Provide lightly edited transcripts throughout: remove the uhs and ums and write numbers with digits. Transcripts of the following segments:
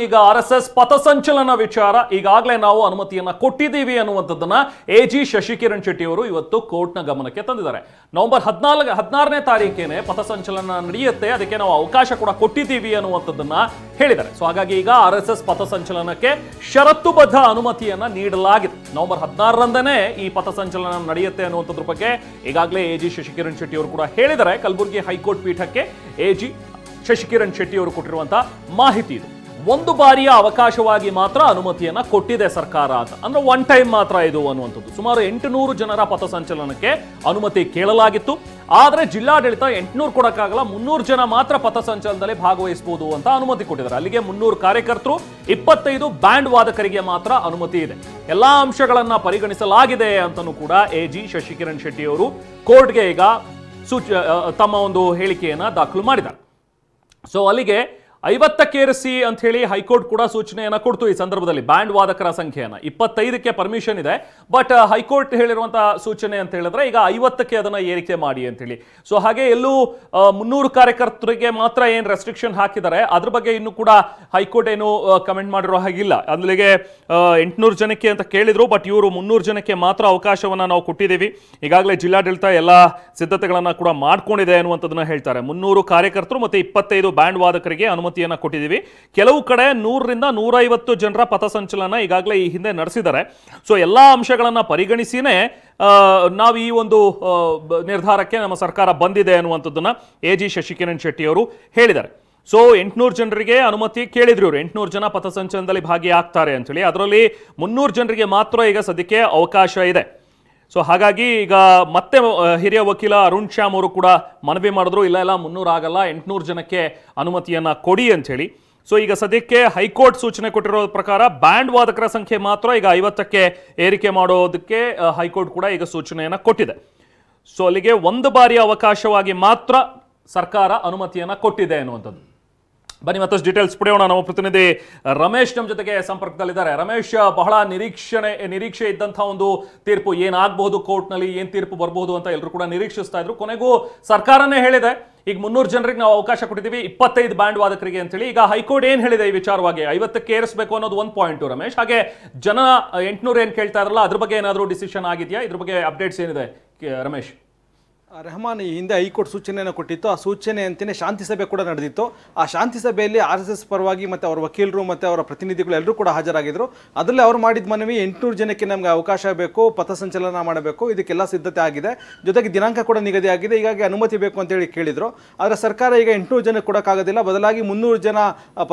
ಈಗ RSS ಪಥಸಂಚಲನ ವಿಚಾರ ಈಗಾಗಲೇ ನಾವು ಅನುಮತಿಯನ್ನ ಕೊಟ್ಟಿದ್ದೀವಿ ಅನ್ನುವಂಥದ್ದನ್ನ ಎಜಿ ಶಶಿಕಿರಣ್ ಶೆಟ್ಟಿ ಅವರು ಇವತ್ತು ಕೋರ್ಟ್ನ ಗಮನಕ್ಕೆ ತಂದಿದ್ದಾರೆ. ನವೆಂಬರ್ 16ನೇ ತಾರೀಕೇನೆ ಪಥಸಂಚಲನ ನಡೆಯುತ್ತೆ, ಅದಕ್ಕೆ ನಾವು ಅವಕಾಶ ಕೂಡ ಕೊಟ್ಟಿದ್ದೀವಿ ಅನ್ನುವಂಥದ್ದನ್ನ ಹೇಳಿದ್ದಾರೆ. ಸೊ ಹಾಗಾಗಿ ಈಗ RSS ಪಥಸಂಚಲನಕ್ಕೆ ಷರತ್ತುಬದ್ಧ ಅನುಮತಿಯನ್ನ ನೀಡಲಾಗಿದೆ. ನವೆಂಬರ್ 16ರಂದನೇ ಈ ಪಥಸಂಚಲನ ನಡೆಯುತ್ತೆ ಅನ್ನುವಂಥದ್ರ ಬಗ್ಗೆ ಈಗಾಗಲೇ ಎಜಿ ಶಶಿಕಿರಣ್ ಶೆಟ್ಟಿ ಅವರು ಕೂಡ ಹೇಳಿದ್ದಾರೆ. ಕಲಬುರಗಿ ಹೈಕೋರ್ಟ್ ಪೀಠಕ್ಕೆ ಎಜಿ ಶಶಿಕಿರಣ್ ಶೆಟ್ಟಿ ಅವರು ಕೊಟ್ಟಿರುವಂತಹ ಮಾಹಿತಿ ಇದು. ಒಂದು ಬಾರಿಯ ಅವಕಾಶವಾಗಿ ಮಾತ್ರ ಅನುಮತಿಯನ್ನ ಕೊಟ್ಟಿದೆ ಸರ್ಕಾರ ಅಂತ, ಅಂದ್ರೆ ಒನ್ ಟೈಮ್ ಮಾತ್ರ ಇದು ಅನ್ನುವಂಥದ್ದು. ಸುಮಾರು 800 ಜನರ ಪಥಸಂಚಲನಕ್ಕೆ ಅನುಮತಿ ಕೇಳಲಾಗಿತ್ತು. ಆದ್ರೆ ಜಿಲ್ಲಾಡಳಿತ 800 ಕೊಡಕ್ಕಾಗಲ್ಲ, 300 ಜನ ಮಾತ್ರ ಪಥಸಂಚಲನದಲ್ಲಿ ಭಾಗವಹಿಸಬಹುದು ಅಂತ ಅನುಮತಿ ಕೊಟ್ಟಿದ್ದಾರೆ. ಅಲ್ಲಿಗೆ 300 ಕಾರ್ಯಕರ್ತರು, 25 ಬ್ಯಾಂಡ್ ವಾದಕರಿಗೆ ಮಾತ್ರ ಅನುಮತಿ ಇದೆ. ಎಲ್ಲಾ ಅಂಶಗಳನ್ನ ಪರಿಗಣಿಸಲಾಗಿದೆ ಅಂತಲೂ ಕೂಡ ಎಜಿ ಶಶಿಕಿರಣ್ ಶೆಟ್ಟಿ ಅವರು ಕೋರ್ಟ್ಗೆ ಈಗ ತಮ್ಮ ಒಂದು ಹೇಳಿಕೆಯನ್ನ ದಾಖಲು ಮಾಡಿದ್ದಾರೆ. ಸೊ ಅಲ್ಲಿಗೆ 50ಕ್ಕೇರಿಸಿ ಅಂತ ಹೇಳಿ ಹೈಕೋರ್ಟ್ ಕೂಡ ಸೂಚನೆಯನ್ನ ಕೊಡ್ತು. ಈ ಸಂದರ್ಭದಲ್ಲಿ ಬ್ಯಾಂಡ್ ವಾದಕರ ಸಂಖ್ಯೆಯನ್ನ 25ಕ್ಕೆ ಪರ್ಮಿಷನ್ ಇದೆ, ಬಟ್ ಹೈಕೋರ್ಟ್ ಹೇಳಿರುವಂತಹ ಸೂಚನೆ ಅಂತ ಹೇಳಿದ್ರೆ ಈಗ 50ಕ್ಕೆ ಅದನ್ನ ಏರಿಕೆ ಮಾಡಿ ಅಂತ ಹೇಳಿ. ಸೊ ಹಾಗೆ ಎಲ್ಲೂ 300 ಕಾರ್ಯಕರ್ತರಿಗೆ ಮಾತ್ರ ಏನ್ ರೆಸ್ಟ್ರಿಕ್ಷನ್ ಹಾಕಿದ್ದಾರೆ ಅದ್ರ ಬಗ್ಗೆ ಇನ್ನು ಕೂಡ ಹೈಕೋರ್ಟ್ ಏನು ಕಮೆಂಟ್ ಮಾಡಿರೋ ಹಾಗಿಲ್ಲ. ಅಲ್ಲಿಗೆ 800 ಜನಕ್ಕೆ ಅಂತ ಕೇಳಿದ್ರು, ಬಟ್ ಇವರು 300 ಜನಕ್ಕೆ ಮಾತ್ರ ಅವಕಾಶವನ್ನ ನಾವು ಕೊಟ್ಟಿದ್ದೀವಿ. ಈಗಾಗಲೇ ಜಿಲ್ಲಾಡಳಿತ ಎಲ್ಲ ಸಿದ್ಧತೆಗಳನ್ನ ಕೂಡ ಮಾಡ್ಕೊಂಡಿದೆ ಅನ್ನುವಂಥದ್ದನ್ನ ಹೇಳ್ತಾರೆ. 300 ಕಾರ್ಯಕರ್ತರು ಮತ್ತೆ 25 ಬ್ಯಾಂಡ್ ವಾದಕರಿಗೆ ಅನುಮತಿಯನ್ನ ಕೊಟ್ಟಿದ್ದೀವಿ. ಕೆಲವು ಕಡೆ 100ರಿಂದ 150 ಜನರ ಪಥಸಂಚಲನ ಈಗಾಗಲೇ ಈ ಹಿಂದೆ ನಡೆಸಿದ್ದಾರೆ. ಸೊ ಎಲ್ಲಾ ಅಂಶಗಳನ್ನ ಪರಿಗಣಿಸಿನೇ ನಾವು ಈ ಒಂದು ನಿರ್ಧಾರಕ್ಕೆ ನಮ್ಮ ಸರ್ಕಾರ ಬಂದಿದೆ ಅನ್ನುವಂಥದ್ದನ್ನ ಎಜಿ ಶಶಿಕಿರಣ್ ಶೆಟ್ಟಿ ಅವರು ಹೇಳಿದ್ದಾರೆ. ಸೊ 800 ಜನರಿಗೆ ಅನುಮತಿ ಕೇಳಿದ್ರು ಇವರು, 800 ಜನ ಪಥಸಂಚಲನದಲ್ಲಿ ಭಾಗಿಯಾಗ್ತಾರೆ ಅಂತೇಳಿ. ಅದರಲ್ಲಿ 300 ಜನರಿಗೆ ಮಾತ್ರ ಈಗ ಸದ್ಯಕ್ಕೆ ಅವಕಾಶ ಇದೆ. ಸೊ ಹಾಗಾಗಿ ಈಗ ಮತ್ತೆ ಹಿರಿಯ ವಕೀಲ ಅರುಣ್ ಶ್ಯಾಮ್ ಅವರು ಕೂಡ ಮನವಿ ಮಾಡಿದ್ರು, ಇಲ್ಲ 300 ಆಗಲ್ಲ, 800 ಜನಕ್ಕೆ ಅನುಮತಿಯನ್ನ ಕೊಡಿ ಅಂತ ಹೇಳಿ. ಸೊ ಈಗ ಸದ್ಯಕ್ಕೆ ಹೈಕೋರ್ಟ್ ಸೂಚನೆ ಕೊಟ್ಟಿರೋ ಪ್ರಕಾರ ಬ್ಯಾಂಡ್ ವಾದಕರ ಸಂಖ್ಯೆ ಮಾತ್ರ ಈಗ 50ಕ್ಕೆ ಏರಿಕೆ ಮಾಡೋದಕ್ಕೆ ಹೈಕೋರ್ಟ್ ಕೂಡ ಈಗ ಸೂಚನೆಯನ್ನ ಕೊಟ್ಟಿದೆ. ಸೊ ಅಲ್ಲಿಗೆ ಒಂದು ಬಾರಿಯ ಅವಕಾಶವಾಗಿ ಮಾತ್ರ ಸರ್ಕಾರ ಅನುಮತಿಯನ್ನ ಕೊಟ್ಟಿದೆ ಅನ್ನುವಂಥದ್ದು. ಬನ್ನಿ ಮತ್ತಷ್ಟು ಡೀಟೇಲ್ಸ್ ಪಡೆಯೋಣ. ನಮ್ಮ ಪ್ರತಿನಿಧಿ ರಮೇಶ್ ನಮ್ಮ ಜೊತೆಗೆ ಸಂಪರ್ಕದಲ್ಲಿದ್ದಾರೆ. ರಮೇಶ್, ಬಹಳ ನಿರೀಕ್ಷೆ ಇದ್ದಂತಹ ಒಂದು ತೀರ್ಪು ಏನಾಗಬಹುದು ಕೋರ್ಟ್ನಲ್ಲಿ, ಏನ್ ತೀರ್ಪು ಬರಬಹುದು ಅಂತ ಎಲ್ಲರೂ ಕೂಡ ನಿರೀಕ್ಷಿಸ್ತಾ ಇದ್ರು. ಕೊನೆಗೂ ಸರ್ಕಾರನೇ ಹೇಳಿದೆ ಈಗ 300 ಜನರಿಗೆ ನಾವು ಅವಕಾಶ ಕೊಟ್ಟಿದ್ದೀವಿ, 25 ಬ್ಯಾಂಡ್ ವಾದಕರಿಗೆ ಅಂತೇಳಿ. ಈಗ ಹೈಕೋರ್ಟ್ ಏನ್ ಹೇಳಿದೆ ಈ ವಿಚಾರವಾಗಿ? 50ಕ್ಕೆ ಏರಿಸಬೇಕು ಅನ್ನೋದು ಒಂದು ಪಾಯಿಂಟ್ ರಮೇಶ್. ಹಾಗೆ ಜನ 800 ಏನ್ ಕೇಳ್ತಾ ಇದ್ರಲ್ಲ ಅದ್ರ ಬಗ್ಗೆ ಏನಾದರೂ ಡಿಸಿಷನ್ ಆಗಿದೆಯಾ? ಇದ್ರ ಬಗ್ಗೆ ಅಪ್ಡೇಟ್ಸ್ ಏನಿದೆ ರಮೇಶ್? ರೆಹಮಾನ್, ಈ ಹಿಂದೆ ಹೈಕೋರ್ಟ್ ಸೂಚನೆಯನ್ನು ಕೊಟ್ಟಿತ್ತು. ಆ ಸೂಚನೆ ಅಂತಲೇ ಶಾಂತಿ ಸಭೆ ಕೂಡ ನಡೆದಿತ್ತು. ಆ ಶಾಂತಿ ಸಭೆಯಲ್ಲಿ RSS ಪರವಾಗಿ ಮತ್ತು ಅವರ ವಕೀಲರು ಮತ್ತು ಅವರ ಪ್ರತಿನಿಧಿಗಳು ಎಲ್ಲರೂ ಕೂಡ ಹಾಜರಾಗಿದ್ದರು. ಅದರಲ್ಲಿ ಅವರು ಮಾಡಿದ ಮನವಿ 800 ಜನಕ್ಕೆ ನಮಗೆ ಅವಕಾಶ ಬೇಕು, ಪಥಸಂಚಲನ ಮಾಡಬೇಕು, ಇದಕ್ಕೆಲ್ಲ ಸಿದ್ಧತೆ ಆಗಿದೆ, ಜೊತೆಗೆ ದಿನಾಂಕ ಕೂಡ ನಿಗದಿ ಆಗಿದೆ, ಹೀಗಾಗಿ ಅನುಮತಿ ಬೇಕು ಅಂತೇಳಿ ಕೇಳಿದರು. ಆದರೆ ಸರ್ಕಾರ ಈಗ 800 ಜನಕ್ಕೆ ಕೊಡೋಕ್ಕಾಗೋದಿಲ್ಲ, ಬದಲಾಗಿ 300 ಜನ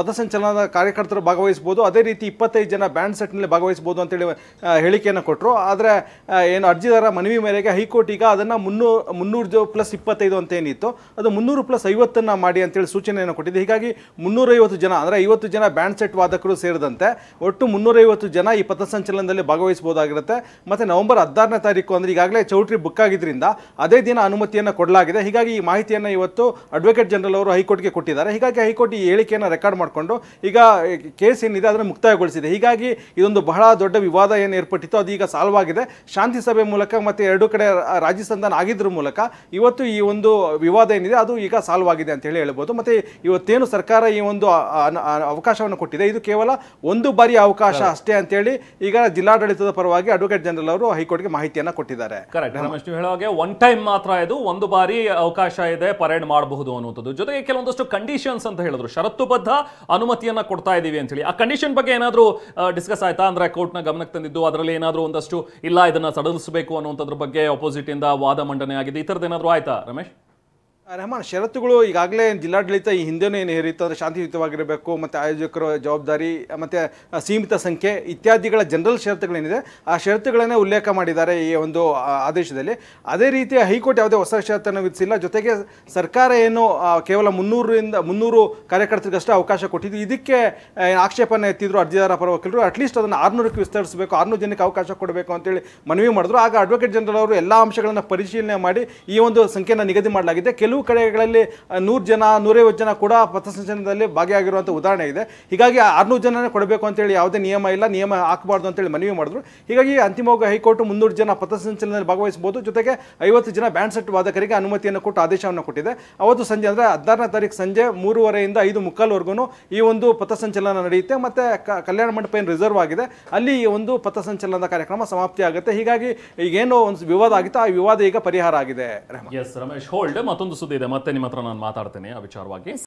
ಪಥಸಂಚಲನದ ಕಾರ್ಯಕರ್ತರು ಭಾಗವಹಿಸ್ಬೋದು, ಅದೇ ರೀತಿ 25 ಜನ ಬ್ಯಾಂಡ್ ಸೆಟ್ನಲ್ಲಿ ಭಾಗವಹಿಸ್ಬೋದು ಅಂತೇಳಿ ಹೇಳಿಕೆಯನ್ನು ಕೊಟ್ಟರು. ಆದರೆ ಏನು ಅರ್ಜಿದಾರ ಮನವಿ ಮೇರೆಗೆ ಹೈಕೋರ್ಟ್ ಈಗ ಅದನ್ನು 300 ಪ್ಲಸ್ 25 ಅಂತ ಏನಿತ್ತು ಅದು 300 ಪ್ಲಸ್ 50 ಮಾಡಿ ಅಂತೇಳಿ ಸೂಚನೆಯನ್ನು ಕೊಟ್ಟಿದೆ. ಹೀಗಾಗಿ 350 ಜನ ಅಂದರೆ 50 ಜನ ಬ್ಯಾಂಡ್ ಸೆಟ್ ವಾದಕರು ಸೇರಿದಂತೆ ಒಟ್ಟು 350 ಜನ ಈ ಪಥಸಂಚಲನದಲ್ಲಿ ಭಾಗವಹಿಸಬಹುದಾಗಿರುತ್ತೆ. ಮತ್ತು ನವೆಂಬರ್ 16ನೇ ತಾರೀಕು ಅಂದರೆ ಈಗಾಗಲೇ ಚೌಟ್ರಿ ಬುಕ್ ಆಗಿದ್ದರಿಂದ ಅದೇ ದಿನ ಅನುಮತಿಯನ್ನು ಕೊಡಲಾಗಿದೆ. ಹೀಗಾಗಿ ಈ ಮಾಹಿತಿಯನ್ನು ಇವತ್ತು ಅಡ್ವೊಕೇಟ್ ಜನರಲ್ ಅವರು ಹೈಕೋರ್ಟ್ಗೆ ಕೊಟ್ಟಿದ್ದಾರೆ. ಹೀಗಾಗಿ ಹೈಕೋರ್ಟ್ ಈ ಹೇಳಿಕೆಯನ್ನು ರೆಕಾರ್ಡ್ ಮಾಡಿಕೊಂಡು ಈಗ ಕೇಸ್ ಏನಿದೆ ಅದನ್ನು ಮುಕ್ತಾಯಗೊಳಿಸಿದೆ. ಹೀಗಾಗಿ ಇದೊಂದು ಬಹಳ ದೊಡ್ಡ ವಿವಾದ ಏನು ಏರ್ಪಟ್ಟಿತ್ತು ಅದು ಈಗ ಸಾಲ್ವ್ ಆಗಿದೆ. ಶಾಂತಿ ಸಭೆ ಮೂಲಕ ಮತ್ತು ಎರಡೂ ಕಡೆ ರಾಜಿ ಸಂಧಾನ ಆಗಿದ್ರ ಮೂಲಕ ಇವತ್ತು ಈ ಒಂದು ವಿವಾದ ಏನಿದೆ ಅದು ಈಗ ಸಾಲ್ವ್ ಆಗಿದೆ ಅಂತ ಹೇಳಿ ಹೇಳ್ಬೋದು. ಮತ್ತೆ ಇವತ್ತೇನು ಸರ್ಕಾರ ಈ ಒಂದು ಅವಕಾಶವನ್ನು ಕೊಟ್ಟಿದೆ ಇದು ಕೇವಲ ಒಂದು ಬಾರಿಯ ಅವಕಾಶ ಅಷ್ಟೇ ಅಂತೇಳಿ ಈಗ ಜಿಲ್ಲಾಡಳಿತದ ಪರವಾಗಿ ಅಡ್ವೊಕೇಟ್ ಜನರಲ್ ಅವರು ಹೈಕೋರ್ಟ್ಗೆ ಮಾಹಿತಿಯನ್ನು ಕೊಟ್ಟಿದ್ದಾರೆ. ಕರೆಕ್ಟ್ ರಮೇಶ್, ನೀವು ಹೇಳೋ ಹಾಗೆ ಒನ್ ಟೈಮ್ ಮಾತ್ರ ಇದು, ಒಂದು ಬಾರಿ ಅವಕಾಶ ಇದೆ, ಪರೇಡ್ ಮಾಡಬಹುದು ಅನ್ನುವಂಥದ್ದು. ಜೊತೆಗೆ ಕೆಲವೊಂದಷ್ಟು ಕಂಡೀಷನ್ಸ್ ಅಂತ ಹೇಳಿದ್ರು, ಷರತ್ತುಬದ್ಧ ಅನುಮತಿಯನ್ನ ಕೊಡ್ತಾ ಇದೀವಿ ಅಂತ ಹೇಳಿ. ಆ ಕಂಡೀಷನ್ ಬಗ್ಗೆ ಏನಾದರೂ ಡಿಸ್ಕಸ್ ಆಯ್ತಾ? ಅಂದ್ರೆ ಕೋರ್ಟ್ನ ಗಮನಕ್ಕೆ ತಂದಿದ್ದು ಅದರಲ್ಲಿ ಏನಾದರೂ ಒಂದಷ್ಟು ಇಲ್ಲ ಇದನ್ನ ಸಡಿಲಿಸಬೇಕು ಅನ್ನುವಂಥದ್ರ ಬಗ್ಗೆ ಅಪೋಸಿಟ್ ಇಂದ ವಾದ ಮಂಡನೆ ಆಗಿದೆ, ಈ ಥರದ್ದು ಏನಾದರೂ ಆಯ್ತಾ ರಮೇಶ್? ರೆಹಮಾನ್, ಷರತ್ತುಗಳು ಈಗಾಗಲೇ ಜಿಲ್ಲಾಡಳಿತ ಈ ಹಿಂದೆನೂ ಏನು ಹೇರಿತ್ತು ಅಂದರೆ ಶಾಂತಿಯುತವಾಗಿರಬೇಕು ಮತ್ತು ಆಯೋಜಕರ ಜವಾಬ್ದಾರಿ ಮತ್ತು ಸೀಮಿತ ಸಂಖ್ಯೆ ಇತ್ಯಾದಿಗಳ ಜನರಲ್ ಷರತ್ತುಗಳೇನಿದೆ ಆ ಷರತ್ತುಗಳನ್ನೇ ಉಲ್ಲೇಖ ಮಾಡಿದ್ದಾರೆ ಈ ಒಂದು ಆದೇಶದಲ್ಲಿ. ಅದೇ ರೀತಿ ಹೈಕೋರ್ಟ್ ಯಾವುದೇ ಹೊಸ ಷರತ್ತನ್ನು ವಿಧಿಸಿಲ್ಲ. ಜೊತೆಗೆ ಸರ್ಕಾರ ಏನು ಕೇವಲ 300 ಕಾರ್ಯಕರ್ತರಿಗಷ್ಟೇ ಅವಕಾಶ ಕೊಟ್ಟಿದ್ದು, ಇದಕ್ಕೆ ಆಕ್ಷೇಪನೆ ಎತ್ತಿದ್ರು ಅರ್ಜಿದಾರ ಪರ ವಕೀಲರು. ಅಟ್ಲೀಸ್ಟ್ ಅದನ್ನು 600ಕ್ಕೆ ವಿಸ್ತರಿಸಬೇಕು, 600 ಜನಕ್ಕೆ ಅವಕಾಶ ಕೊಡಬೇಕು ಅಂತೇಳಿ ಮನವಿ ಮಾಡಿದ್ರು. ಆಗ ಅಡ್ವೊಕೇಟ್ ಜನರಲ್ ಅವರು ಎಲ್ಲ ಅಂಶಗಳನ್ನು ಪರಿಶೀಲನೆ ಮಾಡಿ ಈ ಒಂದು ಸಂಖ್ಯೆಯನ್ನು ನಿಗದಿ ಮಾಡಲಾಗಿದೆ. ಕೆಲವು ಕೆಲವು ಕಡೆಗಳಲ್ಲಿ 100 ಜನ 150 ಜನ ಕೂಡ ಪಥಸಂಚಲನದಲ್ಲಿ ಭಾಗಿಯಾಗಿರುವಂಥ ಉದಾಹರಣೆ ಇದೆ. ಹೀಗಾಗಿ 600 ಜನನೇ ಕೊಡಬೇಕು ಅಂತೇಳಿ ಯಾವುದೇ ನಿಯಮ ಇಲ್ಲ, ನಿಯಮ ಹಾಕಬಾರ್ದು ಅಂತೇಳಿ ಮನವಿ ಮಾಡಿದ್ರು. ಹೀಗಾಗಿ ಅಂತಿಮವಾಗಿ ಹೈಕೋರ್ಟ್ 300 ಜನ ಪಥಸಂಚಲನದಲ್ಲಿ ಭಾಗವಹಿಸಬಹುದು, ಜೊತೆಗೆ 50 ಜನ ಬ್ಯಾಂಡ್ ಸೆಟ್ ವಾದಕರಿಗೆ ಅನುಮತಿಯನ್ನು ಕೊಟ್ಟು ಆದೇಶವನ್ನು ಕೊಟ್ಟಿದೆ. ಅವತ್ತು ಸಂಜೆ ಅಂದರೆ 16ನೇ ತಾರೀಕು ಸಂಜೆ 3:30ಯಿಂದ 5:45ವರೆಗೂ ಈ ಒಂದು ಪಥಸಂಚಲನ ನಡೆಯುತ್ತೆ. ಮತ್ತೆ ಕಲ್ಯಾಣ ಮಂಟಪ ಏನು ರಿಸರ್ವ್ ಆಗಿದೆ ಅಲ್ಲಿ ಈ ಒಂದು ಪಥಸಂಚಲನದ ಕಾರ್ಯಕ್ರಮ ಸಮಾಪ್ತಿ ಆಗುತ್ತೆ. ಹೀಗಾಗಿ ಈಗೇನೋ ಒಂದು ವಿವಾದ ಆಗಿತ್ತು, ಆ ವಿವಾದ ಈಗ ಪರಿಹಾರ ಆಗಿದೆ. ರಮೇಶ್ ಹೋಲ್ಡ್. ಮತ್ತೊಂದು ಸುದ್ದಿ ಇದೆ, ಮತ್ತೆ ನಿಮ್ಮ ಹತ್ರ ನಾನು ಮಾತಾಡ್ತೇನೆ ಆ ವಿಚಾರವಾಗಿ.